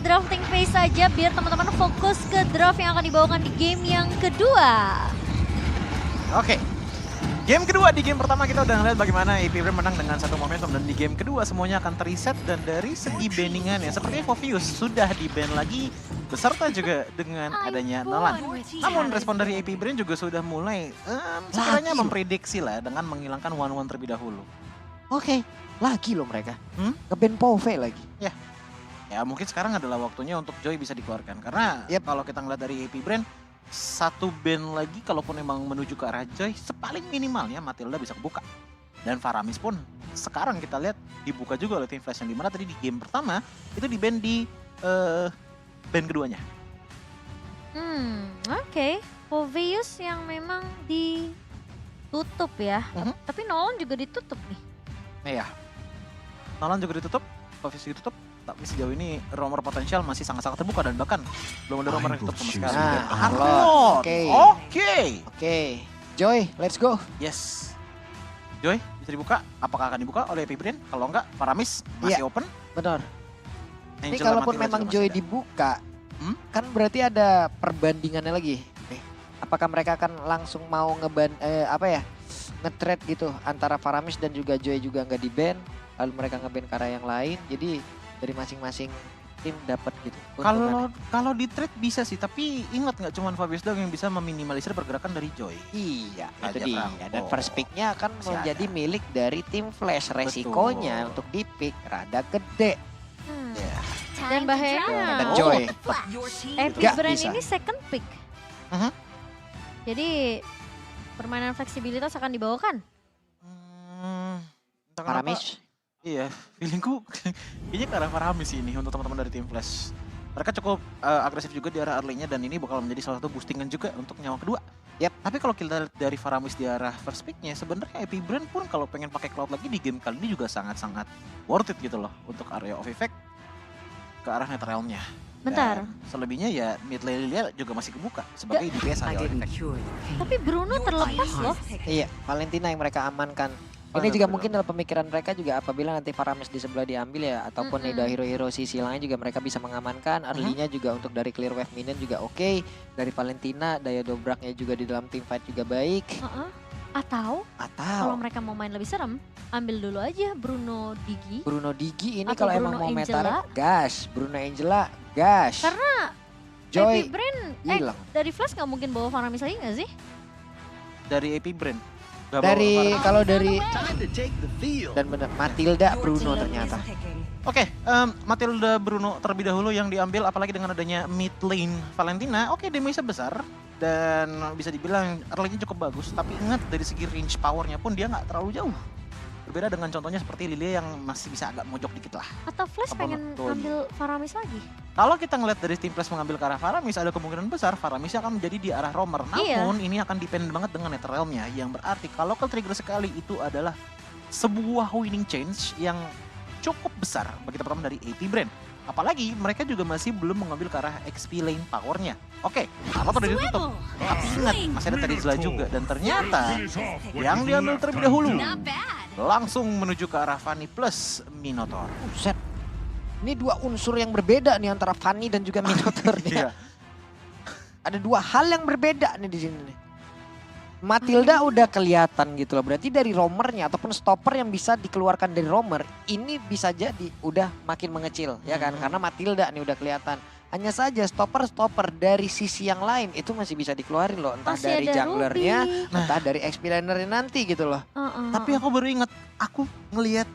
drafting phase saja biar teman-teman fokus ke draft yang akan dibawakan di game yang kedua. Oke. Game kedua, di game pertama kita udah ngeliat bagaimana AP menang dengan satu momentum. Dan di game kedua semuanya akan terreset dan dari segi banningannya sepertinya Fovius sudah di-ban lagi beserta juga dengan adanya Nolan. Namun respon dari AP Brain juga sudah mulai sekiranya memprediksi lah dengan menghilangkan 1-1 terlebih dahulu. Oke, lagi loh mereka. Nge-ban Pove lagi. Ya mungkin sekarang adalah waktunya untuk Joy bisa dikeluarkan. Karena kalau kita ngeliat dari AP Brain, satu ban lagi kalaupun memang menuju ke arah Joy, sepaling minimalnya Matilda bisa kebuka. Dan Faramis pun sekarang kita lihat dibuka juga oleh Team Flash yang dimana tadi di game pertama itu di ban di ban keduanya. Oke. Fovius yang memang ditutup ya. Tapi Nolan juga ditutup nih. Iya. Nolan juga ditutup, Fovius ditutup. Tapi sejauh ini rumor potensial masih sangat-sangat terbuka dan bahkan belum ada rumor yang tutup sama sekali. Nah, Oke. Joy, let's go. Yes. Joy bisa dibuka. Apakah akan dibuka oleh AP Brain? Kalau enggak, Faramis masih open. Benar. Ini Angel kalaupun Matilda memang juga Joy masih ada. dibuka, kan berarti ada perbandingannya lagi. Apakah mereka akan langsung mau nge-trade gitu antara Faramis dan juga Joy juga nggak di-ban, lalu mereka nge-ban ke arah yang lain. Jadi dari masing-masing tim dapat gitu. Kalau di trade bisa sih, tapi ingat nggak cuman Fabius doang yang bisa meminimalisir pergerakan dari Joy. Iya, itu Raja dia. Franco. Dan first pick-nya akan Masih menjadi ada. milik dari tim Flash. Resikonya untuk di-pick rada gede. Ya. Dan bahayanya Dan Joy. AP Nggak Brain bisa. ini second pick. Jadi permainan fleksibilitas akan dibawakan. Entah kenapa, Faramis. iya, feelingku kayaknya ke arah Faramis ini untuk teman-teman dari tim Flash. Mereka cukup agresif juga di arah early-nya dan ini bakal menjadi salah satu boostingan juga untuk nyawa kedua. Tapi kalau kita lihat dari Faramis di arah first pick-nya, sebenarnya AP Brain pun kalau pengen pakai Cloud lagi di game kali ini juga sangat-sangat worth it gitu loh untuk area of effect ke arah net realm-nya. Bentar. Dan selebihnya ya mid lane Lilia juga masih kebuka sebagai DPS area of effect. Tapi Bruno terlepas loh. Iya, Valentina yang mereka amankan. Ini juga mungkin dalam pemikiran mereka juga apabila nanti Faramis di sebelah diambil ya, ataupun ada hero-hero sisi lain juga mereka bisa mengamankan. Early-nya juga untuk dari clear wave minion juga oke. Dari Valentina, daya dobraknya juga di dalam team fight juga baik. Atau kalau mereka mau main lebih serem, ambil dulu aja Bruno Digi. Bruno Digi ini Atau kalau emang Bruno mau Angela. meta gas. Bruno Angela gas. Karena Joy AP Brain hilang. dari Flash nggak mungkin bawa Faramis lagi nggak sih? Dari AP Brain. Dari kalau dari dan benar Matilda Bruno ternyata. Oke, Matilda Bruno terlebih dahulu yang diambil, apalagi dengan adanya mid lane Valentina. Oke, damage-nya besar dan bisa dibilang early-nya cukup bagus. Tapi ingat dari segi range power-nya pun dia nggak terlalu jauh. Berbeda dengan contohnya seperti Lilia yang masih bisa agak mojok dikit lah. Atau Flash Apa pengen betul? ambil Faramis lagi? Kalau kita ngeliat dari tim Flash mengambil ke arah Faramis, ada kemungkinan besar Faramis akan menjadi di arah roamer. Namun ini akan depend banget dengan net realm-nya. Yang berarti kalau ke trigger sekali itu adalah sebuah winning change yang cukup besar bagi teman-teman dari AP Brain. Apalagi mereka juga masih belum mengambil ke arah XP lane power-nya. Oke, kalau udah ditutup. Tapi ingat, masih ada Terizla juga. Dan ternyata yang diambil terlebih dahulu langsung menuju ke arah Fanny plus Minotaur. Buset. Ini dua unsur yang berbeda nih antara Fanny dan juga Minotaur nih. Iya. Ada dua hal yang berbeda nih di sini nih. Matilda udah kelihatan gitu loh. Berarti dari roamernya ataupun stopper yang bisa dikeluarkan dari roamer ini bisa jadi udah makin mengecil ya kan. Karena Matilda nih udah kelihatan. Hanya saja stopper dari sisi yang lain itu masih bisa dikeluarin loh. Entah Masih dari ada junglernya, Ruby. entah dari XP lanernya nanti gitu loh. Tapi aku baru ingat, aku ngelihat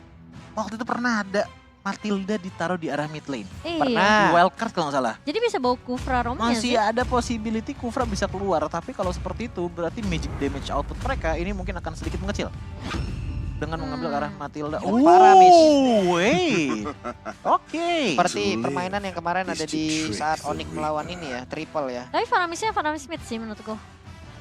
waktu itu pernah ada Matilda ditaruh di arah mid lane. Iya. Pernah. Di wildcard kalau nggak salah. Jadi bisa bawa Kufra Romnya Masih sih. ada possibility Kufra bisa keluar, tapi kalau seperti itu berarti magic damage output mereka ini mungkin akan sedikit mengecil. Dengan mengambil ke arah Matilda. Faramis. Wait. Oke. Seperti permainan yang kemarin ada di saat Onyx melawan ini ya, triple ya. Tapi Faramisnya Faramis mid sih menurutku.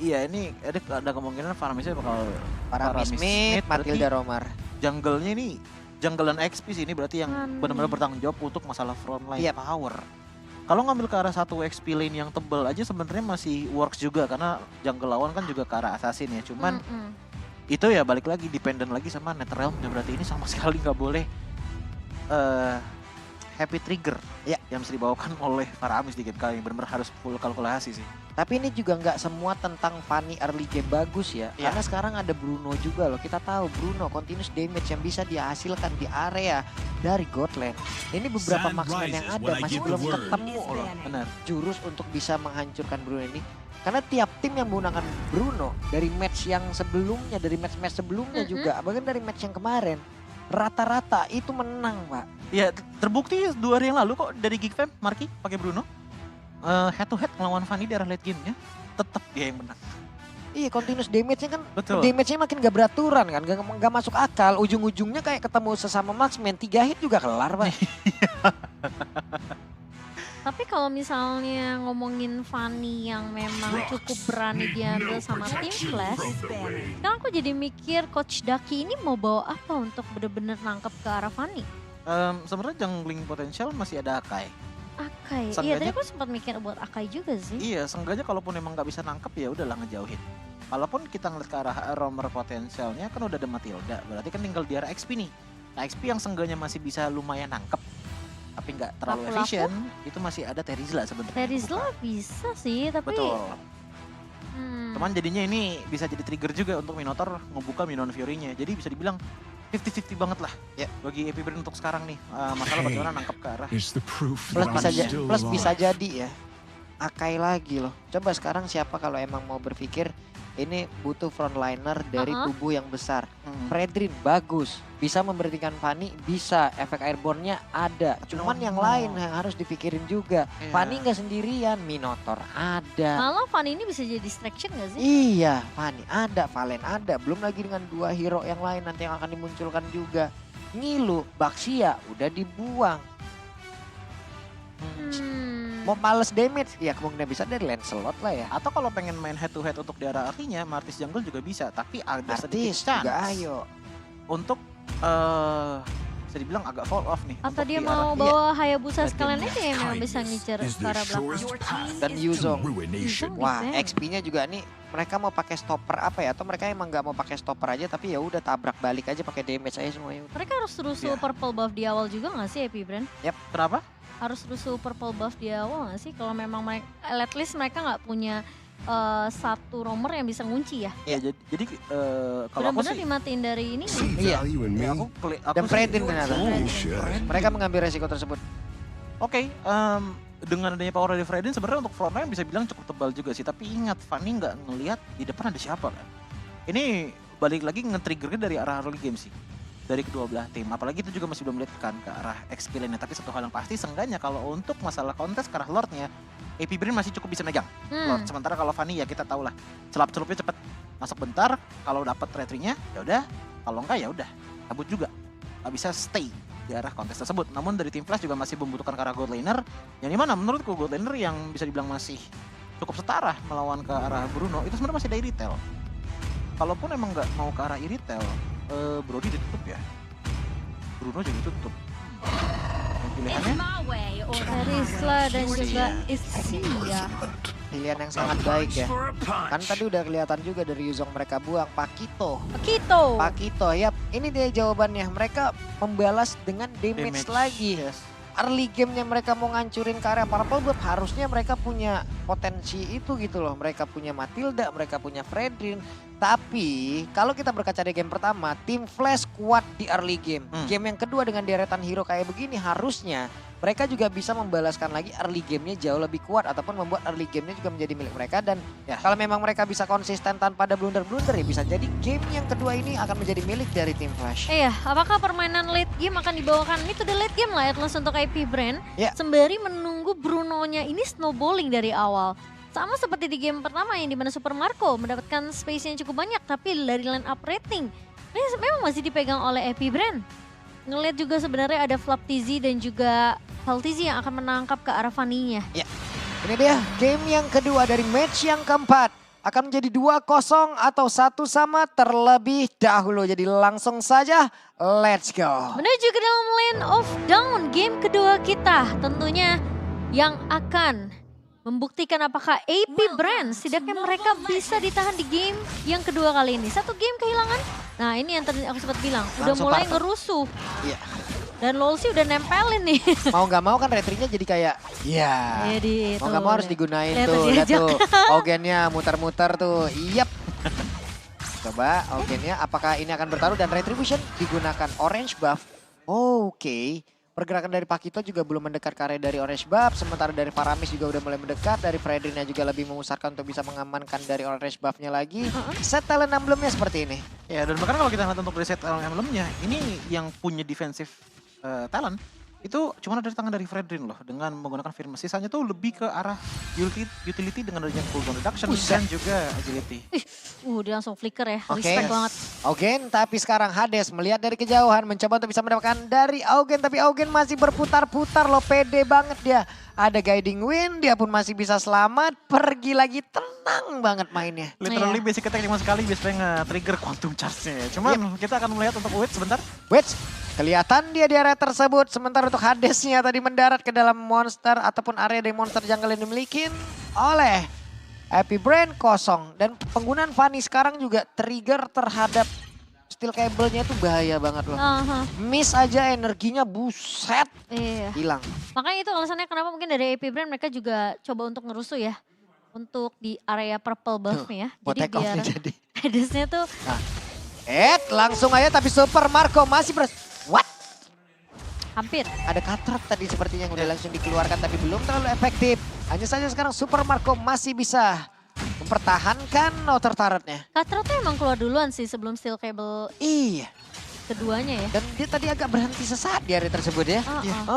Iya, ini ada kemungkinan Faramisnya bakal Faramis mid, Matilda roamer. jungle-nya ini jungle dan XP sih ini berarti yang benar-benar bertanggung jawab untuk masalah frontline power. Kalau ngambil ke arah satu XP lane yang tebal aja sebenarnya masih works juga karena jungle lawan kan juga ke arah assassin ya. Cuman itu ya balik lagi dependent lagi sama net realm-nya, berarti ini sama sekali nggak boleh happy trigger Ya. yang bisa dibawakan oleh Faramis di game kali ini. Benar-benar harus full kalkulasi sih. Tapi ini juga nggak semua tentang Fanny early game bagus ya. Iya. Karena sekarang ada Bruno juga loh. Kita tahu Bruno continuous damage yang bisa dihasilkan di area dari Godland. Ini beberapa Sun marksman yang rises ada when I masih give the belum word. ketemu loh Benar. jurus untuk bisa menghancurkan Bruno ini. Karena tiap tim yang menggunakan Bruno dari match yang sebelumnya, dari match-match sebelumnya juga, bahkan dari match yang kemarin, rata-rata itu menang, Pak. Ya terbukti 2 hari yang lalu kok dari Geek Fam, Marky pakai Bruno. Head to head melawan Fanny di arah late game-nya. Tetap dia yang menang. Iya, continuous damage-nya kan, Betul. damage-nya makin gak beraturan kan, gak masuk akal. Ujung-ujungnya kayak ketemu sesama marksman, 3 hit juga kelar, Pak. Tapi kalau misalnya ngomongin Fanny yang memang cukup berani diambil sama tim Flash, sekarang aku jadi mikir Coach Daki ini mau bawa apa untuk bener-bener nangkep ke arah Fanny? Sebenarnya jungling potensial masih ada Akai. Akai, iya Seenggaknya- tadi aku sempat mikir buat Akai juga sih. Iya, seenggaknya kalaupun emang nggak bisa nangkep ya udahlah ngejauhin. Kalaupun kita ngeliat ke arah roamer potensialnya kan udah ada Matilda, berarti kan tinggal di arah XP nih. Nah XP yang seenggaknya masih bisa lumayan nangkep, tapi nggak terlalu Laku-laku? efisien, itu masih ada Terizla sebenarnya. Terizla bisa sih, tapi Betul. hmm, Cuman jadinya ini bisa jadi trigger juga untuk Minotaur ngebuka Minion Fury-nya. Jadi bisa dibilang 50-50 banget lah ya bagi Epic Brain untuk sekarang nih. Masalah bagaimana nangkep ke arah. It's the proof Plus that bisa, I'm still plus bisa alive. jadi ya, Akai lagi loh. Coba sekarang siapa kalau emang mau berpikir ini butuh frontliner dari tubuh yang besar. Fredrin bagus, bisa memberhentikan Fanny, bisa, efek airborne-nya ada. Cuman yang lain yang harus dipikirin juga. Iya. Fanny nggak sendirian, Minotaur ada. malah Fanny ini bisa jadi distraction gak sih? Iya, Fanny ada, Valen ada. Belum lagi dengan 2 hero yang lain nanti yang akan dimunculkan juga. Ngilu, Baxia udah dibuang. Mau males damage, ya kemungkinan bisa dari Lancelot lah ya. Atau kalau pengen main head to head untuk di arah artinya, Martis Jungle juga bisa. Tapi ada sedikit Artis chance juga ayo. untuk bisa dibilang agak fall off nih. Atau untuk dia di mau arah- bawa Hayabusa Late sekalian game-nya. aja yang memang bisa Kindness ngincer is ke the arah belakang. surest path Dan to Yuzong. ruination. Wah, Defend. XP-nya juga nih mereka mau pakai stopper apa ya? Atau mereka emang nggak mau pakai stopper aja tapi ya udah tabrak balik aja pakai damage aja semuanya. Mereka harus rusuh Iya. purple buff di awal juga gak sih Epic Brain? Kenapa? Harus rusuh purple buff di awal gak sih? Kalau memang mereka, at least mereka nggak punya satu roamer yang bisa ngunci ya. Ya jadi kalau aku Benar-benar sih, dimatiin dari ini. See Iya. value in me? ya aku Dan sih- Fredrin ternyata. Bullshit. Mereka mengambil resiko tersebut. Oke, dengan adanya power dari Fredin sebenarnya untuk frontline bisa bilang cukup tebal juga sih. Tapi ingat, Fanny nggak ngelihat di depan ada siapa kan. Ini balik lagi nge-triggernya dari arah early game sih. Dari kedua belah tim. Apalagi itu juga masih belum lihat kan ke arah XP lane-nya. Tapi satu hal yang pasti, seenggaknya kalau untuk masalah kontes ke arah Lordnya, AP Brain masih cukup bisa megang Lord. Sementara kalau Fanny ya kita tahu lah, celup-celupnya cepet. Masuk bentar, kalau dapat retry-nya ya udah. Kalau enggak ya udah, cabut juga. Nggak bisa stay di arah kontes tersebut. Namun dari tim Flash juga masih membutuhkan ke arah gold laner. Yang dimana menurutku gold laner yang bisa dibilang masih cukup setara melawan ke arah Bruno itu sebenarnya masih ada Iritel. Kalaupun emang nggak mau ke arah Iritel, Brody ditutup ya. Bruno juga ditutup. Pilihannya Terizla dan juga Isia. Pilihan yang sangat baik ya. Kan tadi udah kelihatan juga dari Yuzong mereka buang Pakito. Pakito. Pakito, yap. Ini dia jawabannya. Mereka membalas dengan damage lagi. Yes. Early game-nya mereka mau ngancurin ke area Purple Buff, harusnya mereka punya potensi itu gitu loh. Mereka punya Matilda, mereka punya Fredrin. Tapi kalau kita berkaca di game pertama, tim Flash kuat di early game. Game yang kedua dengan deretan hero kayak begini harusnya mereka juga bisa membalaskan lagi early game-nya jauh lebih kuat ataupun membuat early game-nya juga menjadi milik mereka. Dan Ya. kalau memang mereka bisa konsisten tanpa ada blunder-blunder ya bisa jadi game yang kedua ini akan menjadi milik dari tim Flash. Iya, apakah permainan late game akan dibawakan ini to the late game lah Atlas untuk IP Brand. Ya. Sembari menunggu Bruno-nya ini snowballing dari awal. Sama seperti di game pertama yang dimana Super Marco mendapatkan space yang cukup banyak. Tapi dari line up rating, ini memang masih dipegang oleh IP Brand. Ngelihat juga sebenarnya ada Flap TZ dan juga Hal TZ yang akan menangkap ke arah Fanny-nya. Ini dia game yang kedua dari match yang keempat. Akan menjadi 2-0 atau 1-1 terlebih dahulu. Jadi langsung saja let's go. Menuju ke dalam lane of down game kedua kita. Tentunya yang akan membuktikan apakah AP Brand setidaknya mereka bisa ditahan di game yang kedua kali ini. Satu game kehilangan. Nah ini yang tadi aku sempat bilang. Udah Langsung mulai partai. ngerusuh. Iya. Dan Lolsi udah nempelin nih. Mau nggak mau kan retrinya jadi kayak, ya. Jadi Mau nggak mau harus digunain Lihat tuh, tuh lihat diajak. tuh. Ogennya muter-muter tuh, yep. Coba Ogennya apakah ini akan bertaruh dan Retribution digunakan orange buff. Oke. Pergerakan dari Pakito juga belum mendekat ke area dari orange buff. Sementara dari Faramis juga udah mulai mendekat. Dari Fredrina juga lebih memusatkan untuk bisa mengamankan dari orange buffnya lagi. Set talent emblemnya seperti ini. Ya dan bahkan kalau kita lihat untuk reset emblemnya, ini yang punya defensive talent itu cuma ada di tangan dari Fredrin loh dengan menggunakan Firma. Sisanya tuh lebih ke arah utility dengan adanya cooldown reduction dan juga agility. Dia langsung flicker ya. Oke. Respect banget. Augen, tapi sekarang Hades melihat dari kejauhan mencoba untuk bisa mendapatkan dari Augen, tapi Augen masih berputar-putar loh, pede banget dia. Ada guiding wind, dia pun masih bisa selamat, pergi lagi, tenang banget mainnya. Literally basic attack cuma sekali biasanya nge-trigger quantum charge-nya ya. Cuman kita akan melihat untuk wait sebentar. Wait, kelihatan dia di area tersebut, sementara untuk Hadesnya tadi mendarat ke dalam monster ataupun area dari monster jungle yang dimiliki oleh Epi Brain kosong. Dan penggunaan Fanny sekarang juga trigger terhadap steel cable-nya itu bahaya banget loh. Miss aja energinya buset, Iya. hilang. Makanya itu alasannya kenapa mungkin dari AP Brand mereka juga coba untuk ngerusuh ya. Untuk di area purple buff-nya ya. Buat Jadi take off biar nih jadi. Hadesnya tuh Langsung aja tapi Super Marco masih What? hampir. Ada Katrak tadi sepertinya yang udah langsung dikeluarkan tapi belum terlalu efektif. Hanya saja sekarang Super Marco masih bisa mempertahankan outer turret-nya. Cutthroat tuh emang keluar duluan sih sebelum steel cable Iya. keduanya ya. Dan dia tadi agak berhenti sesaat di area tersebut ya.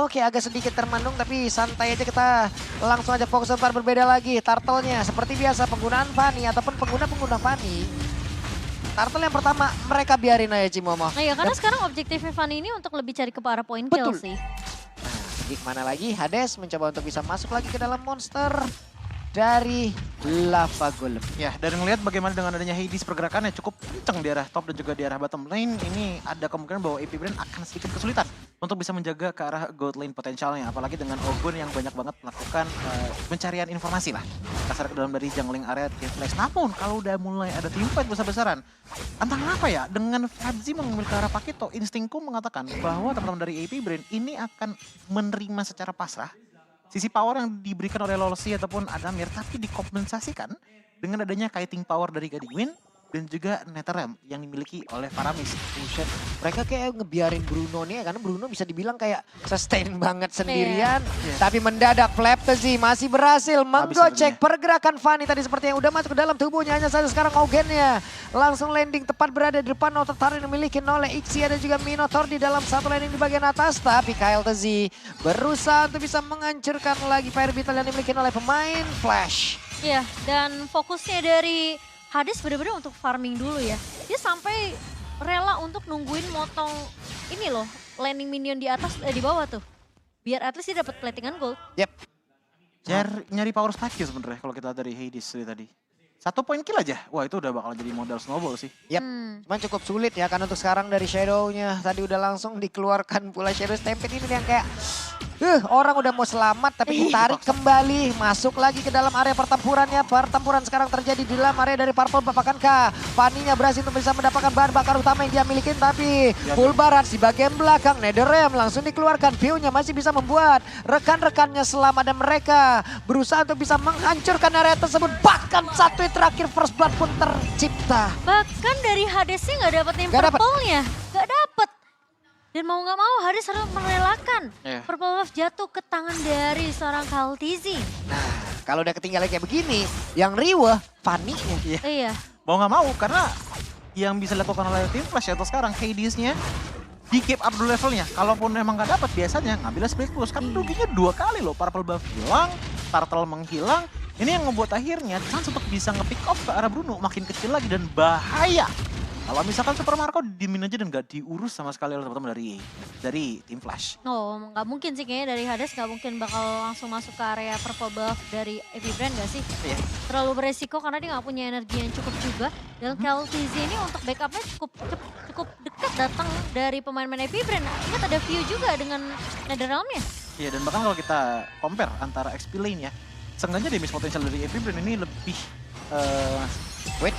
Oke, agak sedikit termenung tapi santai aja, kita langsung aja fokus ke part berbeda lagi. Turtle-nya seperti biasa penggunaan Fanny ataupun pengguna Fanny. Turtle yang pertama mereka biarin aja Cimomo. Nah ya karena sekarang objektifnya Fanny ini untuk lebih cari ke arah point kill Betul. sih. Nah, pergi kemana lagi? Hades mencoba untuk bisa masuk lagi ke dalam monster dari Lava Golem. Ya, dari ngelihat bagaimana dengan adanya Hades pergerakannya cukup kenceng di arah top dan juga di arah bottom lane, ini ada kemungkinan bahwa AP Brand akan sedikit kesulitan untuk bisa menjaga ke arah gold lane potensialnya. Apalagi dengan Ogun yang banyak banget melakukan pencarian informasi lah. Kasar ke dalam dari jungling area Team Flash. Namun kalau udah mulai ada team fight besar-besaran, entah kenapa ya, dengan Fabzi mengambil ke arah Pakito, instingku mengatakan bahwa teman-teman dari AP Brand ini akan menerima secara pasrah sisi power yang diberikan oleh Lolsi ataupun Adamir, tapi dikompensasikan dengan adanya kiting power dari Guiding Wind dan juga Netherrealm yang dimiliki oleh Faramis. Buset, mereka kayak ngebiarin Bruno nih ya, karena Bruno bisa dibilang kayak sustain banget sendirian. Tapi mendadak Flaptzy masih berhasil menggocek pergerakan Fanny tadi seperti yang udah masuk ke dalam tubuhnya. Hanya saja sekarang Augennya langsung landing tepat berada di depan outer turret yang dimiliki oleh Ixia dan juga Minotaur di dalam satu landing di bagian atas. Tapi Kyle Tzy berusaha untuk bisa menghancurkan lagi Fire Beetle yang dimiliki oleh pemain Flash. Iya, dan fokusnya dari Hades bener-bener untuk farming dulu ya. Dia sampai rela untuk nungguin motong ini loh, landing minion di atas, di bawah tuh. Biar at least dia dapat platingan gold. Yep. Nyari power spike sebenarnya kalau kita dari Hades tadi. 1 poin kill aja, wah itu udah bakal jadi modal snowball sih. Yep, cuman cukup sulit ya karena untuk sekarang dari Shadow-nya tadi udah langsung dikeluarkan pula Shadow Stampede ini yang kayak orang udah mau selamat tapi ditarik kembali, masuk lagi ke dalam area pertempurannya. Pertempuran sekarang terjadi di dalam area dari Purple. Apakankah Fanny-nya berhasil untuk bisa mendapatkan bahan bakar utama yang dia miliki, tapi full barat di bagian belakang. Netherrealm langsung dikeluarkan, view-nya masih bisa membuat rekan-rekannya selamat dan mereka berusaha untuk bisa menghancurkan area tersebut. Bahkan satu yang terakhir first blood pun tercipta. Bahkan dari Hadesnya nggak dapat yang purple-nya, nggak dapet. Dan mau nggak mau Hades harus merelakan Purple Buff jatuh ke tangan dari seorang Kaltizi. Nah, kalau udah ketinggalan kayak begini, yang riweh Fanny-nya. Iya. Mau nggak mau karena yang bisa dilakukan oleh Team Flash atau sekarang Hades-nya di keep up dulu levelnya. Kalaupun emang nggak dapat biasanya ngambilnya split push. Kan ruginya 2 kali loh, Purple Buff hilang, Turtle menghilang. Ini yang membuat akhirnya chance untuk bisa nge-pick off ke arah Bruno makin kecil lagi dan bahaya. Kalau misalkan Super Marco dimin aja dan gak diurus sama sekali oleh teman-teman dari Team Flash. Oh, nggak mungkin sih kayaknya dari Hades nggak mungkin bakal langsung masuk ke area Purple Buff dari AP Brand gak sih? Iya. Terlalu beresiko karena dia nggak punya energi yang cukup juga. Dan Kaltizi ini untuk backupnya cukup dekat datang dari pemain-pemain AP Brand. Ingat ada view juga dengan Netherrealm-nya. Iya, dan bahkan kalau kita compare antara XP lane ya, seenggaknya damage potensial dari AP Brand ini lebih Wait,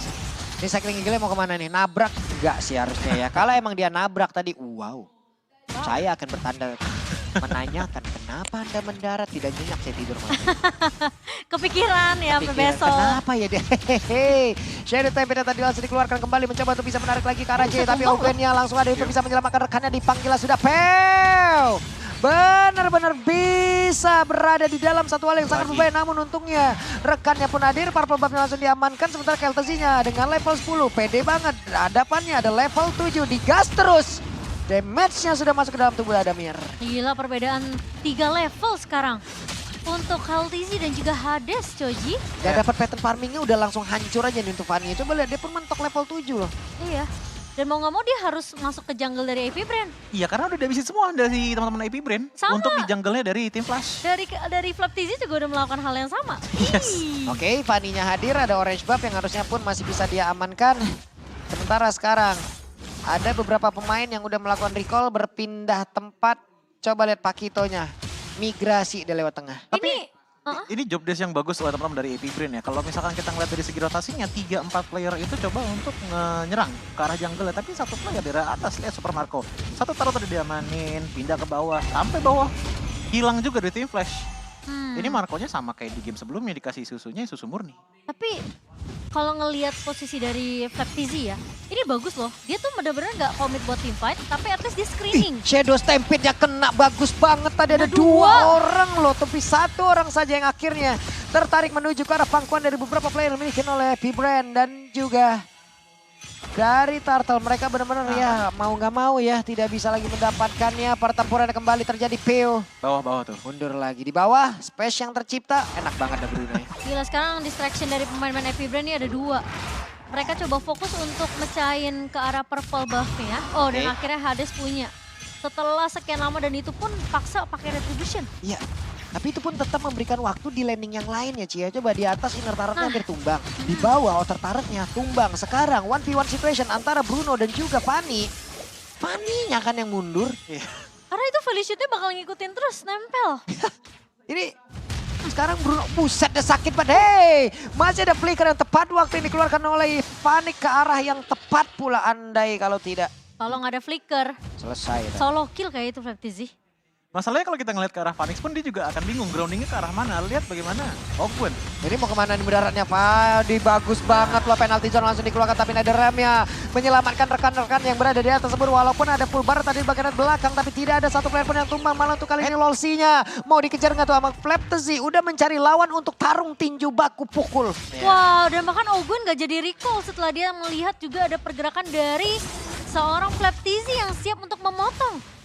ini Cycling Eagle mau kemana nih? Nabrak? Enggak sih harusnya ya. Kalau emang dia nabrak tadi, wow. Saya akan bertanda menanyakan kenapa Anda mendarat tidak nyenyak saya tidur malam. Kepikiran ya sampai besok. Kenapa ya dia? Hehehe. Shadow Tempest tadi langsung dikeluarkan kembali mencoba untuk bisa menarik lagi ke arah J. Tapi Ovennya langsung ada untuk bisa menyelamatkan rekannya, dipanggil sudah Peu. Benar-benar bisa berada di dalam satu hal yang sangat berbahaya. Namun untungnya rekannya pun hadir. Purple Buff-nya langsung diamankan. Sementara Keltazy-nya dengan level 10. Pede banget. Hadapannya ada level 7. Digas terus. Damage-nya sudah masuk ke dalam tubuh Adamir. Gila perbedaan 3 level sekarang. Untuk Keltazy dan juga Hades, Choji. Gak dapat pattern farmingnya udah langsung hancur aja nih untuk Fanny. Coba lihat dia pun mentok level 7 loh. Iya. Dan mau nggak mau dia harus masuk ke jungle dari AP Brand. Iya, karena udah dihabisin semua dari teman-teman AP Brand. Sama. Untuk di jungle-nya dari tim Flash. Dari Flaptizy juga udah melakukan hal yang sama. Yes. Ih. Oke, Fanny-nya hadir, ada orange buff yang harusnya pun masih bisa dia amankan. Sementara sekarang ada beberapa pemain yang udah melakukan recall, berpindah tempat. Coba lihat Pakitonya, migrasi dia lewat tengah. Ini job desk yang bagus oleh teman-teman dari AP Brand ya. Kalau misalkan kita ngeliat dari segi rotasinya, 3-4 player itu coba untuk nyerang ke arah jungle. Tapi satu player dari atas, lihat Super Marco. Satu taruh tadi diamanin, pindah ke bawah, sampai bawah. Hilang juga dari tim Flash. Ini Marco-nya sama kayak di game sebelumnya, dikasih susunya susu murni. Tapi kalau ngelihat posisi dari Flaptizy ya, ini bagus loh. Dia tuh bener-bener nggak komit buat team fight, tapi at least dia screening. Shadow Stampede-nya kena bagus banget. Tadi ada dua orang loh, tapi satu orang saja yang akhirnya tertarik menuju ke arah pangkuan dari beberapa player dimiliki oleh P-Brand dan juga dari Turtle. Mereka benar-benar ya mau nggak mau ya tidak bisa lagi mendapatkannya. Pertempuran kembali terjadi. Peo Bawah-bawah tuh. mundur lagi di bawah. Space yang tercipta enak banget dah Bruno ya. Gila sekarang distraction dari pemain-pemain AP Brand ini ada 2. Mereka coba fokus untuk mecahin ke arah purple buff-nya. Oh dan akhirnya Hades punya. Setelah sekian lama dan itu pun paksa pakai retribution. Iya. Tapi itu pun tetap memberikan waktu di landing yang lain ya Cia. Coba di atas inner turret-nya hampir tumbang. Di bawah outer turret-nya tumbang. Sekarang 1v1 situation antara Bruno dan juga Fanny. Fanny-nya kan yang mundur. Karena itu volley shoot-nya bakal ngikutin terus, nempel. Ini sekarang Bruno, buset deh sakit banget. Hey, masih ada flicker yang tepat waktu ini dikeluarkan oleh Fanny ke arah yang tepat pula. Andai kalau tidak. Kalau nggak ada flicker, Selesai. solo kill kayak itu Flaptizy. Masalahnya kalau kita ngeliat ke arah Phoenix pun dia juga akan bingung groundingnya ke arah mana. Lihat bagaimana Ogwen. Ini mau kemana nih mendaratnya Pak? Bagus banget loh, penalti zone langsung dikeluarkan tapi ada remnya. Menyelamatkan rekan-rekan yang berada di atas tersebut. Walaupun ada full bar tadi di bagian belakang tapi tidak ada satu player pun yang tumbang. Malah untuk kali ini Lolsinya mau dikejar nggak tuh sama Flaptizy. Udah mencari lawan untuk tarung tinju baku pukul. Wow, dan bahkan Ogwen nggak jadi recall setelah dia melihat juga ada pergerakan dari seorang Flaptizy yang siap untuk memotong.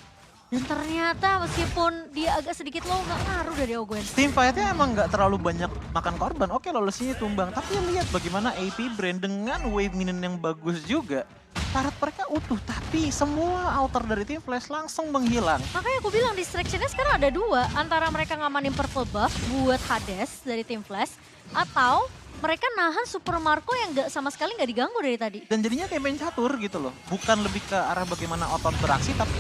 Dan ternyata meskipun dia agak sedikit low, nggak ngaruh dari Ogwen. Tim fight-nya emang nggak terlalu banyak makan korban. Oke, lolosnya tumbang. Tapi lihat bagaimana AP Brand dengan wave minion yang bagus juga. Turret mereka utuh, tapi semua outer dari tim Flash langsung menghilang. Makanya aku bilang distraction-nya sekarang ada 2. Antara mereka ngamanin purple buff buat Hades dari tim Flash. Atau mereka nahan Super Marco yang sama sekali nggak diganggu dari tadi. Dan jadinya kayak main catur gitu loh. Bukan lebih ke arah bagaimana otot beraksi, tapi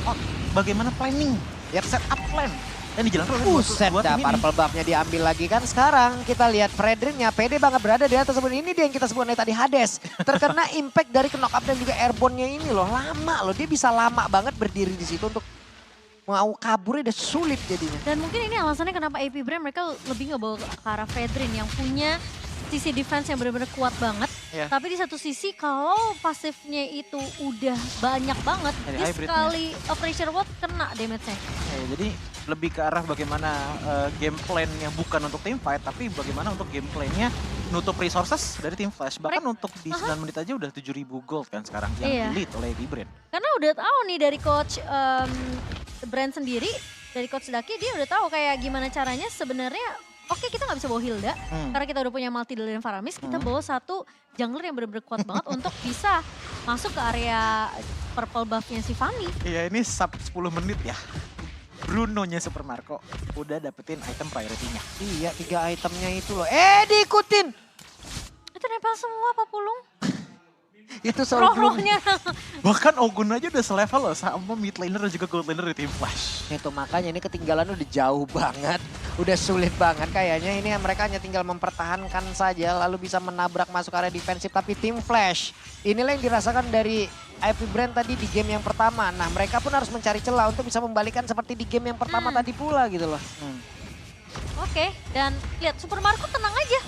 bagaimana planning. Ya set up plan. Dan dijalankan oleh Buset dah, purple buff-nya diambil lagi kan. Sekarang kita lihat Fredrin-nya pede banget berada di atas sebelum ini. Dia yang kita sebut tadi Hades. Terkena impact dari knock up dan juga airborne-nya ini loh. Lama loh, dia bisa lama banget berdiri di situ untuk mau kaburnya udah sulit jadinya. Dan mungkin ini alasannya kenapa AP Brand mereka lebih ngebawa ke arah Fredrin yang punya sisi defense yang benar-benar kuat banget. Yeah. Tapi di satu sisi kalau pasifnya itu udah banyak banget, dia sekali pressure ward kena damage-nya. Ya, jadi lebih ke arah bagaimana game plan yang bukan untuk team fight, tapi bagaimana untuk game plan-nya nutup resources dari tim Flash. Bahkan untuk di 9 menit aja udah 7.000 gold kan sekarang yang di-lead oleh Brand. Karena udah tahu nih dari coach Brand sendiri, dari coach Daki dia udah tahu kayak gimana caranya sebenarnya. Oke, kita nggak bisa bawa Hilda karena kita udah punya Multi dan Faramis. Kita bawa satu jungler yang benar-benar kuat banget untuk bisa masuk ke area purple buff-nya si Fanny. Iya, ini sub 10 menit ya. Bruno-nya Super Marco udah dapetin item priority-nya. Iya, 3 itemnya itu loh. Diikutin! Itu nempel semua Pak Pulung. Itu soal Roh-rohnya. Bahkan Ogun aja udah selevel loh sama mid laner dan juga gold laner di tim Flash. Itu makanya ini ketinggalan udah jauh banget. Udah sulit banget kayaknya. Ini mereka hanya tinggal mempertahankan saja lalu bisa menabrak masuk area defensif. Tapi tim Flash inilah yang dirasakan dari IP Brand tadi di game yang pertama. Nah mereka pun harus mencari celah untuk bisa membalikan seperti di game yang pertama tadi pula gitu loh. Oke, dan lihat Super Marco tenang aja.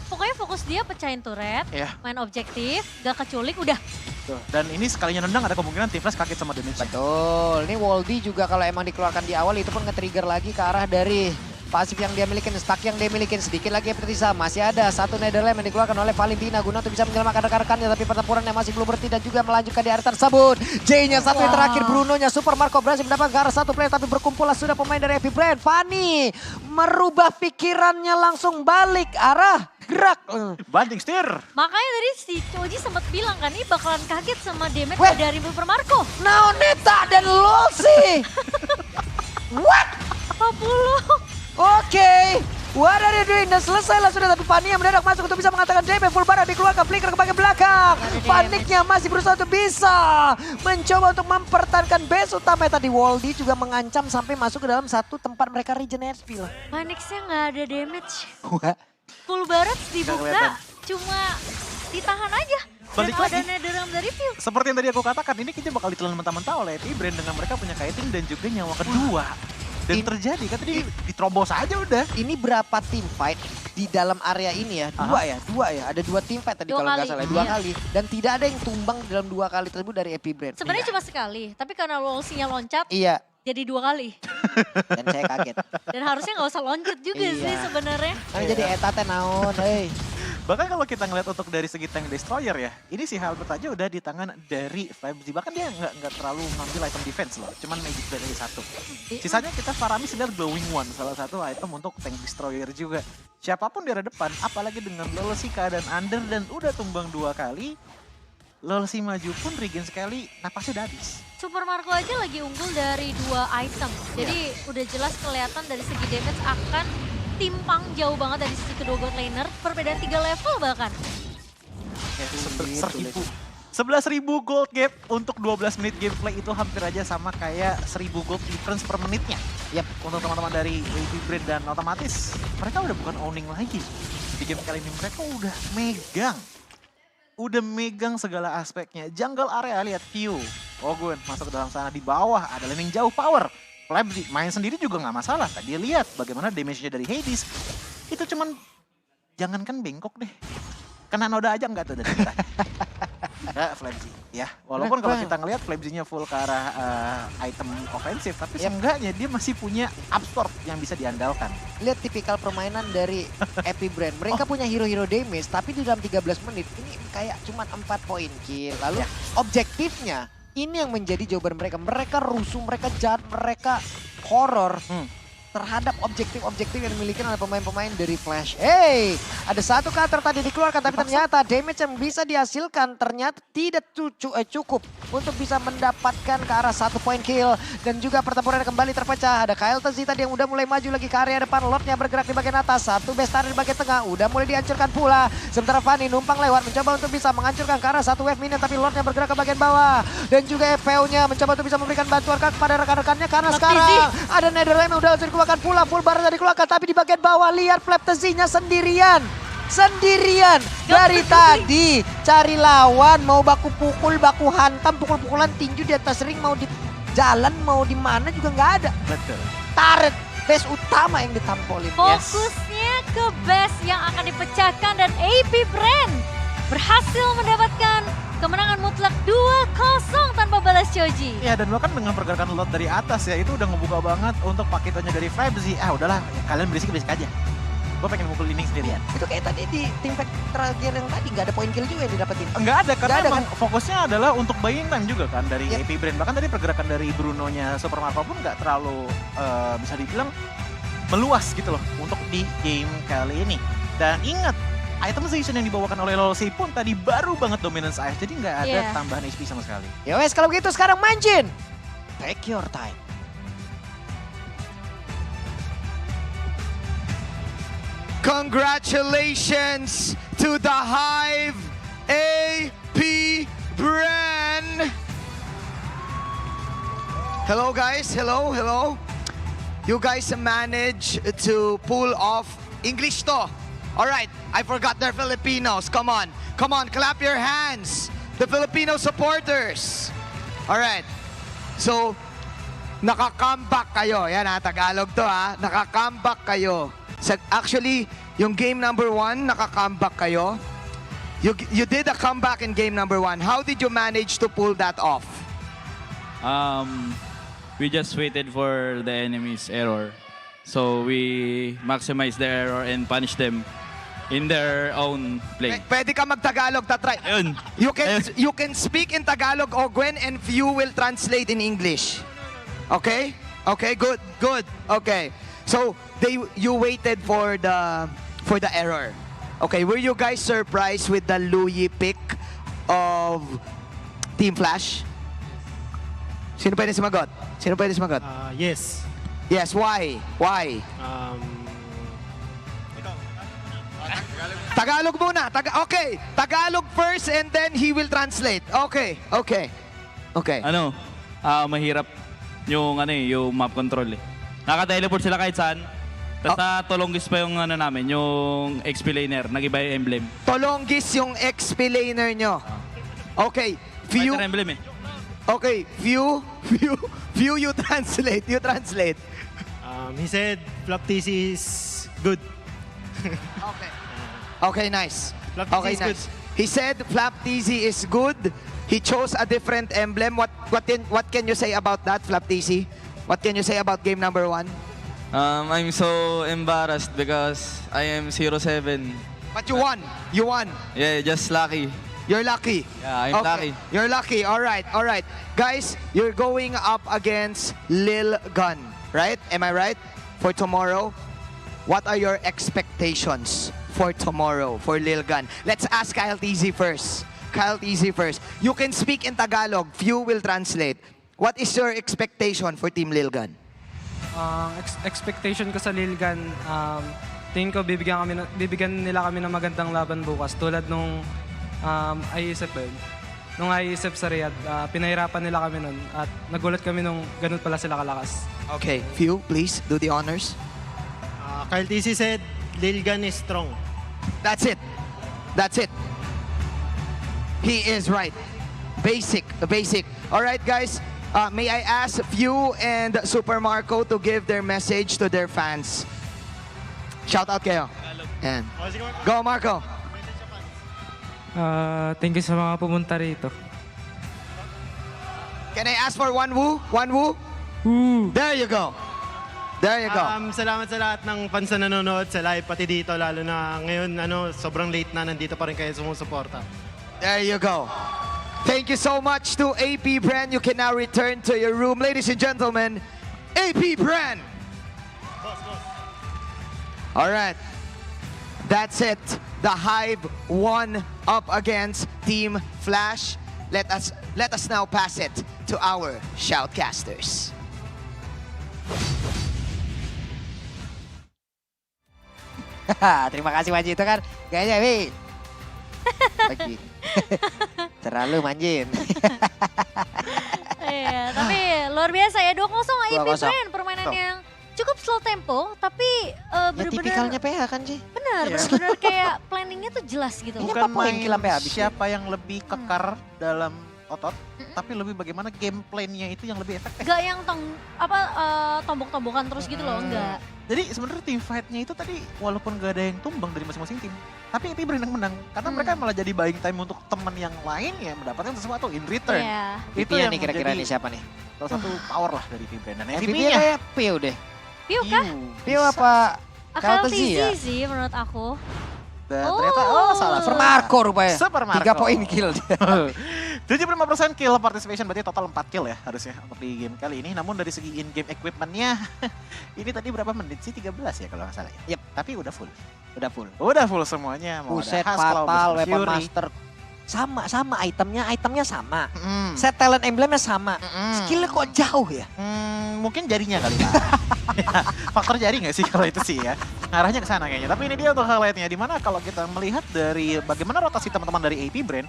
Pokoknya fokus dia pecahin turret, Iya. main objektif, gak keculik, udah. Tuh. Dan ini sekalinya nendang ada kemungkinan T-Flash kaget sama damage. Betul, ini Woldy juga kalau emang dikeluarkan di awal itu pun nge-trigger lagi ke arah dari pasif yang dia milikin, stack yang dia milikin. Sedikit lagi Epitrisa, masih ada satu Netherland yang dikeluarkan oleh Valentina guna untuk bisa menyelamatkan rekan-rekannya. Tapi pertempuran yang masih belum berhenti dan juga melanjutkan di area tersebut. J-nya satu yang terakhir, Bruno-nya Super Marco berhasil mendapatkan ke arah satu player. Tapi berkumpullah sudah pemain dari Epic Brand. Fanny merubah pikirannya langsung balik arah gerak. Banting setir. Makanya tadi si Choji sempat bilang kan, ini bakalan kaget sama damage Weh. dari Super Marco. Naoneta dan Lolsi. What? 40. Oke, what are you doing? Dan selesai lah sudah, tapi Fanny yang mendadak masuk untuk bisa mengatakan DP full bar dikeluarkan, flicker ke bagian belakang. Paniknya masih berusaha untuk bisa mencoba untuk mempertahankan base utama. Tadi Woldy juga mengancam sampai masuk ke dalam satu tempat mereka regen HP lah. Phoenix-nya nggak ada damage. Wah, Full barrage Nggak dibuka, kelihatan. cuma ditahan aja. Balik Dan ada lagi. Netherrealm dari View. Seperti yang tadi aku katakan, ini kita bakal ditelan mentah-mentah oleh Epic Brand dengan mereka punya kiting dan juga nyawa kedua. Dan terjadi, kan tadi diterobos aja udah. ini berapa team fight di dalam area ini ya? Dua ya. Ada dua team fight tadi Dua kalau nggak kali, salah. Dua iya. kali. Dan tidak ada yang tumbang di dalam 2 kali tersebut dari Epic Brand. Sebenarnya cuma sekali, tapi karena Lolsi-nya loncat, Iya, jadi 2 kali. dan saya kaget. Dan harusnya nggak usah loncat juga sih Iya. sebenarnya. Nah, jadi etate naon, hei. Bahkan kalau kita ngeliat untuk dari segi tank destroyer ya, ini si Halbert aja udah di tangan dari Flamzy. Bahkan dia nggak terlalu ngambil item defense loh, cuman Magic Blade aja satu. Sisanya kita Faramis lihat Glowing One, salah satu item untuk tank destroyer juga. Siapapun di area depan, apalagi dengan Lolsi keadaan under dan udah tumbang 2 kali, Lolsi maju pun regen sekali, napasnya udah habis. Super Marco aja lagi unggul dari 2 item. Jadi udah jelas kelihatan dari segi damage akan timpang jauh banget dari sisi kedua god laner. Perbedaan 3 level bahkan. Ya, Gitu, 11.000 gold gap untuk 12 menit gameplay itu hampir aja sama kayak 1.000 gold difference per menitnya. Yap. Untuk teman-teman dari Epic Brand dan otomatis mereka udah bukan owning lagi. Di game kali ini mereka udah megang. Udah megang segala aspeknya. Jungle area lihat view. Ogun masuk ke dalam sana, di bawah ada laning jauh power. Flamzy main sendiri juga nggak masalah. Tadi lihat bagaimana damage-nya dari Hades. Itu cuman jangankan bengkok deh. Kena noda aja nggak tuh dari kita. Ada Flamzy ya. Walaupun kalau kita ngelihat Flamzy-nya full ke arah item ofensif, tapi seenggaknya dia masih punya absorb yang bisa diandalkan. Lihat tipikal permainan dari Epic Brand. Mereka punya hero-hero damage, tapi di dalam 13 menit ini kayak cuma 4 poin kill. Lalu objektifnya, ini yang menjadi jawaban mereka. Mereka rusuh, mereka jahat, mereka horor terhadap objektif-objektif yang dimiliki oleh pemain-pemain dari Flash. Hey, ada satu counter tadi dikeluarkan, tapi ternyata damage yang bisa dihasilkan ternyata tidak cukup untuk bisa mendapatkan ke arah 1 poin kill. Dan juga pertempuran kembali terpecah. Ada Kyle Tezi tadi yang udah mulai maju lagi ke area depan. Lordnya bergerak di bagian atas, satu Bestari di bagian tengah, udah mulai dihancurkan pula. Sementara Fanny numpang lewat, mencoba untuk bisa menghancurkan ke arah 1 wave minion, tapi Lordnya bergerak ke bagian bawah. Dan juga FPO-nya mencoba untuk bisa memberikan bantuan kepada rekan-rekannya, karena sekarang ada Netherrealm yang udah langsung dikeluarkan pula. Full bar dari dikeluarkan, tapi di bagian bawah lihat Flaptezi-nya sendirian dari tadi cari lawan, mau baku pukul, baku hantam, pukul-pukulan tinju di atas ring, mau di jalan, mau di mana juga nggak ada. Betul. Turret base utama yang ditampolin. Fokusnya ke base yang akan dipecahkan dan AP Brand berhasil mendapatkan kemenangan mutlak 2-0 tanpa balas Choji. Ya, dan bahkan dengan pergerakan lot dari atas ya, itu udah ngebuka banget untuk paketonya dari Flamzy. Udahlah, kalian berisik aja. Gue pengen mukul ini sendirian. Itu kayak tadi di tim fight terakhir yang tadi nggak ada poin kill juga yang didapetin. Enggak ada, karena Nggak ada, emang fokusnya adalah untuk buying time juga kan dari Yep. AP Brand. Bahkan tadi pergerakan dari Bruno-nya Super Marco pun nggak terlalu bisa dibilang meluas gitu loh untuk di game kali ini. Dan ingat, itemization yang dibawakan oleh Lolsi pun tadi baru banget dominance AF, jadi nggak ada Iya. tambahan HP sama sekali. Ya wes, kalau begitu sekarang Manjin. Take your time. Congratulations to the Hive AP Brand. Hello guys, hello. You guys managed to pull off English to. All right, I forgot their Filipinos. Come on, clap your hands the Filipino supporters. Alright. So, naka-comeback kayo. Yan ha, Tagalog to ha. Naka-comeback kayo. Actually, yung game number 1, naka-comeback kayo. You did a comeback in game number 1. How did you manage to pull that off? We just waited for the enemy's error. So we maximize their error and punish them in their own play. Pwede ka mag-Tagalog, tatry. Ayun. You can speak in Tagalog, Ogwen, and Few will translate in English. Okay? Okay, good, good. Okay. So you waited for the error. Okay, were you guys surprised with the Louis pick of Team Flash? Sino pwede sumagot? Sino pwede sumagot? Yes. Yes, why? Why? Tagalog muna. Okay, Tagalog first and then he will translate. Okay, okay. Okay. Ano? Mahirap yung yung map control eh. Naka-teleport sila kahit saan. Tapos natulonggis pa yung namin, yung XP laner, nag-iba yung emblem. Tolonggis yung XP laner nyo. Okay, Few. Fighter emblem eh. Okay, Few, you translate. You translate. He said Flop TC is good. Okay. Okay, nice. Flap TC Okay, is good. nice. He said Flap TC is good. He chose a different emblem. What can you say about that, Flap TC? What can you say about game number 1? I'm so embarrassed because I am 0-7. But you won. You won. Yeah, just lucky. You're lucky. Yeah, I'm lucky. You're lucky. All right. All right. Guys, you're going up against Lil Gun, right? Am I right? For tomorrow. What are your expectations for tomorrow for Lil Gun? Let's ask Kyle TZ first. Kyle TZ first. You can speak in Tagalog. Few will translate. What is your expectation for Team Lil Gun? Expectation ko sa Lilgan, tingin ko bibigyan nila kami ng magandang laban bukas. Tulad nung ISF ba yun? Nung ISF sa Riyadh, pinahirapan nila kami nun at nagulat kami nung ganun pala sila kalakas. Okay, Few, please do the honors. Kyle TC said Lilgan is strong. That's it. That's it. He is right. Basic, basic. All right, guys. May I ask Few and Super Marco to give their message to their fans? Shout out kayo. And go, Marco. Thank you sa mga pumunta rito. Can I ask for one woo? One woo? There you go. There you go. Salamat sa lahat ng fans na nanonood sa live, pati dito, lalo na ngayon, sobrang late na, nandito pa rin kayo sumusuporta. There you go. Thank you so much to AP Brand. You can now return to your room. Ladies and gentlemen, AP Brand. All right. That's it. The Hive won up against Team Flash. Let us now pass it to our shoutcasters. Terima kasih Manjin itu kan. Kayaknya Wi. Lagi. Terlalu manjin. Iya, tapi luar biasa ya 2-0 IP 2-0. Brand. Permainan yang cukup slow tempo, tapi Ya benar-benar tipikalnya PH kan sih. benar, benar-benar kayak planningnya tuh jelas gitu. Ini Bukan apa poin main kill sampai habis ya? siapa yang lebih kekar dalam otot, tapi lebih bagaimana game plan-nya itu yang lebih efektif. Gak yang tombok-tombokan terus gitu loh, enggak. Jadi sebenarnya team fight-nya itu tadi walaupun gak ada yang tumbang dari masing-masing tim, tapi IP Brand yang menang karena mereka malah jadi buying time untuk teman yang lain yang mendapatkan sesuatu in return. Iya. Itu Pipinya yang nih kira-kira menjadi nih siapa nih? salah satu power lah dari IP Brand. Dan MVP-nya MVP-nya kayak Pio deh. Piu kah? Pio apa? Akal Kaltezi TZ ya? sih menurut aku. Dan ternyata salah. Super Marco rupanya. Super Marco. 3 poin kill. 75% kill participation, berarti total 4 kill ya harusnya untuk di game kali ini. Namun dari segi in-game equipment-nya, ini tadi berapa menit sih? 13 ya kalau nggak salah ya? Yep. Tapi udah full. Udah full. Udah full semuanya. Mau Buset, ada Husk, Fatal, Cloud, Weapon Fury. Master. Sama itemnya sama. Mm. Set talent emblemnya sama. Mm. Skillnya kok jauh ya? Mungkin jarinya kali Pak. Faktor jari nggak sih kalau itu sih ya? Ngarahnya ke sana kayaknya. Tapi ini dia untuk highlight-nya. Dimana kalau kita melihat dari bagaimana rotasi teman-teman dari AP Brand,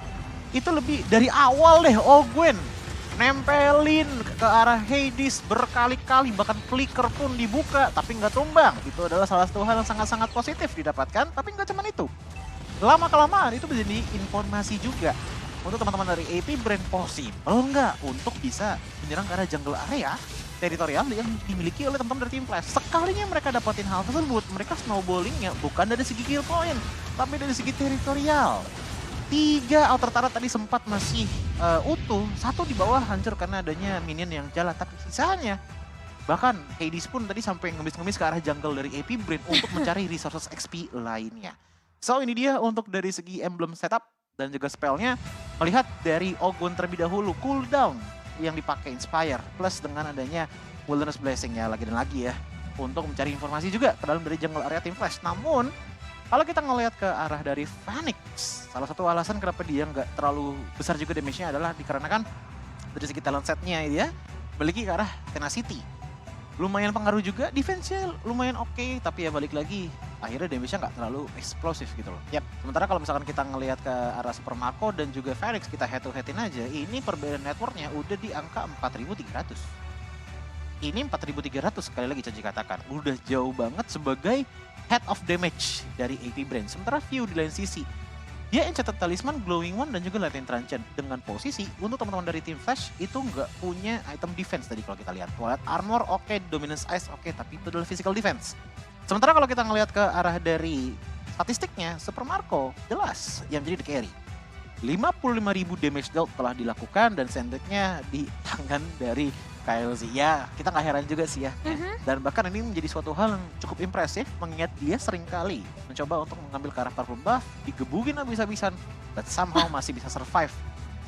itu lebih dari awal deh Ogwen nempelin ke arah Hades berkali-kali, bahkan flicker pun dibuka tapi nggak tumbang. Itu adalah salah satu hal yang sangat-sangat positif didapatkan, tapi nggak cuma itu. Lama-kelamaan itu menjadi informasi juga untuk teman-teman dari AP Brand possible nggak untuk bisa menyerang ke arah jungle area teritorial yang dimiliki oleh teman-teman dari tim Flash. Sekalinya mereka dapetin hal tersebut, mereka snowballingnya bukan dari segi kill point, tapi dari segi teritorial. 3 outer turret tadi sempat masih utuh, 1 di bawah hancur karena adanya minion yang jalan, tapi sisanya bahkan Hades pun tadi sampai ngemis-ngemis ke arah jungle dari AP Brand untuk mencari resources XP lainnya. So ini dia untuk dari segi emblem setup dan juga spellnya. Melihat dari Ogun terlebih dahulu, cooldown yang dipakai Inspire plus dengan adanya Wilderness Blessing ya lagi dan lagi ya untuk mencari informasi juga ke dalam dari jungle area tim Flash. Namun kalau kita ngelihat ke arah dari Phoenix, salah satu alasan kenapa dia nggak terlalu besar juga damage-nya adalah dikarenakan dari segi talent set-nya dia memiliki ke arah Tenacity. Lumayan pengaruh juga, defense-nya lumayan oke, tapi ya balik lagi akhirnya damage-nya nggak terlalu eksplosif gitu loh. Yap. Sementara kalau misalkan kita ngelihat ke arah Super Marco dan juga Phoenix, kita head to head-in aja, ini perbedaan network-nya udah di angka 4.300. Ini 4.300 sekali lagi Caji katakan, udah jauh banget sebagai head of damage dari AP Brand. Sementara View di lain sisi, dia Enchanted Talisman, Glowing One, dan juga Lightning Transcend. Dengan posisi, untuk teman-teman dari tim Flash, itu nggak punya item defense tadi kalau kita lihat. Toilet Armor oke, Dominance Ice oke, tapi itu adalah physical defense. Sementara kalau kita ngelihat ke arah dari statistiknya, Super Marco jelas yang jadi the carry. 55.000 damage dealt telah dilakukan dan sendeknya di tangan dari KLZ. Ya, kita nggak heran juga sih ya. Dan bahkan ini menjadi suatu hal yang cukup impresif mengingat dia seringkali mencoba untuk mengambil ke arah purple buff, digebugin habis-habisan, but somehow masih bisa survive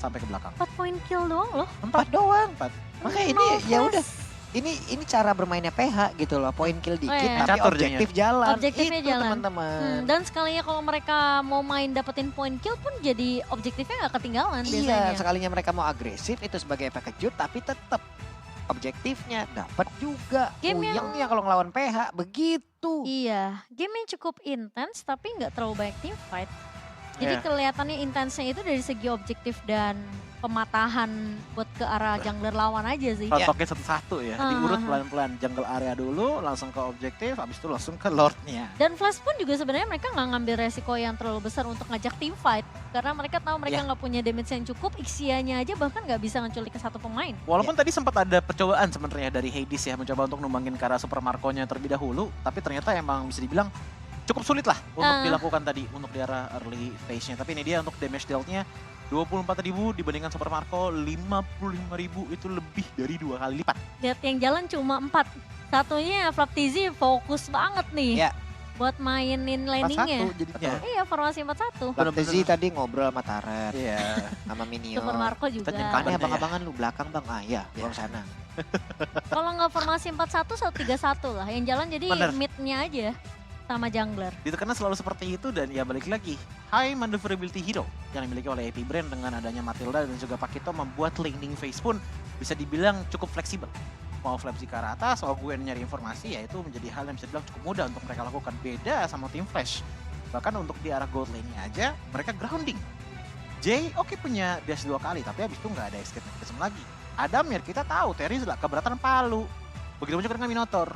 sampai ke belakang. 4 point kill doang loh. 4 doang, 4. Makanya ini ya udah. Ini cara bermainnya PH gitu loh, point kill dikit iya. tapi Catur objektif jalan. Objektifnya itu jalan. teman-teman. Dan sekalinya kalau mereka mau main dapetin point kill pun jadi objektifnya nggak ketinggalan biasanya. Iya, sekalinya mereka mau agresif itu sebagai efek kejut tapi tetap objektifnya dapat juga. Game yang- Puyengnya kalau ngelawan PH begitu. Iya, game yang cukup intens tapi nggak terlalu banyak team fight. Jadi Iya. kelihatannya intensnya itu dari segi objektif dan pematahan buat ke arah jungler lawan aja sih. Rontoknya satu-satu ya, diurut Ah. pelan-pelan. Jungle area dulu, langsung ke objektif, habis itu langsung ke Lordnya. Dan Flash pun juga sebenarnya mereka nggak ngambil resiko yang terlalu besar untuk ngajak team fight. Karena mereka tahu mereka nggak punya damage yang cukup, Ixia-nya aja bahkan nggak bisa ngeculik ke satu pemain. Walaupun tadi sempat ada percobaan sebenarnya dari Hades ya, mencoba untuk numbangin ke arah Super Marco-nya terlebih dahulu, tapi ternyata emang bisa dibilang cukup sulit lah untuk dilakukan tadi untuk di arah early phase-nya. Tapi ini dia untuk damage dealt-nya 24.000 dibandingkan Super Marco 55.000, itu lebih dari 2 kali lipat. Lihat yang jalan cuma 4. Satunya Flaptizi fokus banget nih. Ya. Buat mainin 4-1 landingnya. jadinya. Iya, formasi 4-1. Laptezi tadi ngobrol sama Taret, Iya. sama Minion. Super Marco juga. Kita jengkal. Aneh ya. abang-abangan lu belakang bang, iya gua sana. Kalau nggak formasi 4-1, 1-3-1 lah. Yang jalan jadi Bener. mid-nya aja sama jungler. Ditekan selalu seperti itu dan ya balik lagi. High maneuverability hero yang dimiliki oleh AP Brand dengan adanya Matilda dan juga Pakito membuat laning phase pun bisa dibilang cukup fleksibel. Mau flapsi ke arah atas, mau gue nyari informasi, ya itu menjadi hal yang bisa dibilang cukup mudah untuk mereka lakukan. Beda sama tim Flash. Bahkan untuk di arah gold lane-nya aja, mereka grounding. Jay oke punya dash 2 kali, tapi habis itu nggak ada escape mechanism lagi. Adamir kita tahu, Terry lah keberatan palu. Begitu juga dengan Minotaur.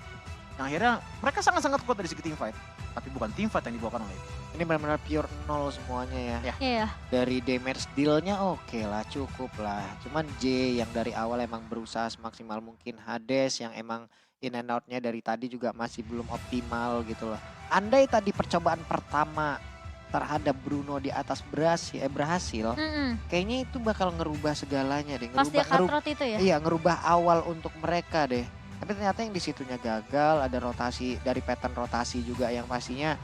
Yang akhirnya mereka sangat-sangat kuat dari segi team fight. Tapi bukan team fight yang dibawakan oleh Ini benar-benar pure nol semuanya ya. Iya. Dari damage deal-nya oke lah, cukup lah. Cuman J yang dari awal emang berusaha semaksimal mungkin. Hades yang emang in and out-nya dari tadi juga masih belum optimal gitu loh. Andai tadi percobaan pertama terhadap Bruno di atas berhasil, kayaknya itu bakal ngerubah segalanya deh. Pas dia katrot itu ya? Iya, ngerubah awal untuk mereka deh. Tapi ternyata yang di situnya gagal, ada rotasi dari pattern rotasi juga yang pastinya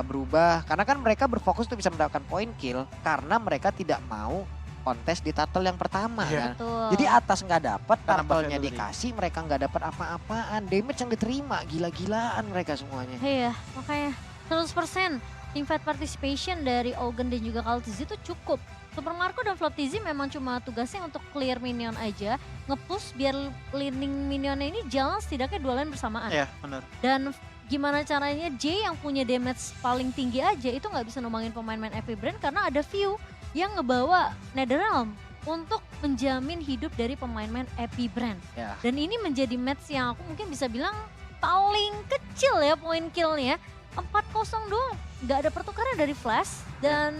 berubah. Karena kan mereka berfokus tuh bisa mendapatkan point kill karena mereka tidak mau kontes di turtle yang pertama kan. Betul. Jadi atas nggak dapat, Karena turtle-nya buffnya dikasih, mereka nggak dapat apa-apaan. Damage yang diterima gila-gilaan mereka semuanya. Iya, makanya 100% teamfight participation dari Ogun dan juga Kaltiz itu cukup. Super Marco dan Floptizi memang cuma tugasnya untuk clear minion aja, nge-push biar leading minionnya ini jalan setidaknya 2 lane bersamaan. Iya, benar. Dan gimana caranya J yang punya damage paling tinggi aja itu nggak bisa numbangin pemain-pemain AP Brand karena ada View yang ngebawa Netherrealm untuk menjamin hidup dari pemain-pemain AP Brand. Ya. Dan ini menjadi match yang aku mungkin bisa bilang paling kecil ya poin killnya. 4-0 doang, nggak ada pertukaran dari Flash dan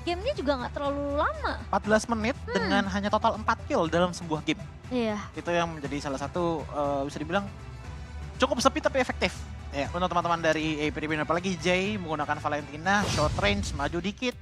gamenya juga nggak terlalu lama. 14 menit dengan hanya total 4 kill dalam sebuah game. Iya. Itu yang menjadi salah satu bisa dibilang cukup sepi tapi efektif. Ya, untuk teman-teman dari AP Ribbon, apalagi Jay menggunakan Valentina, short range, maju dikit.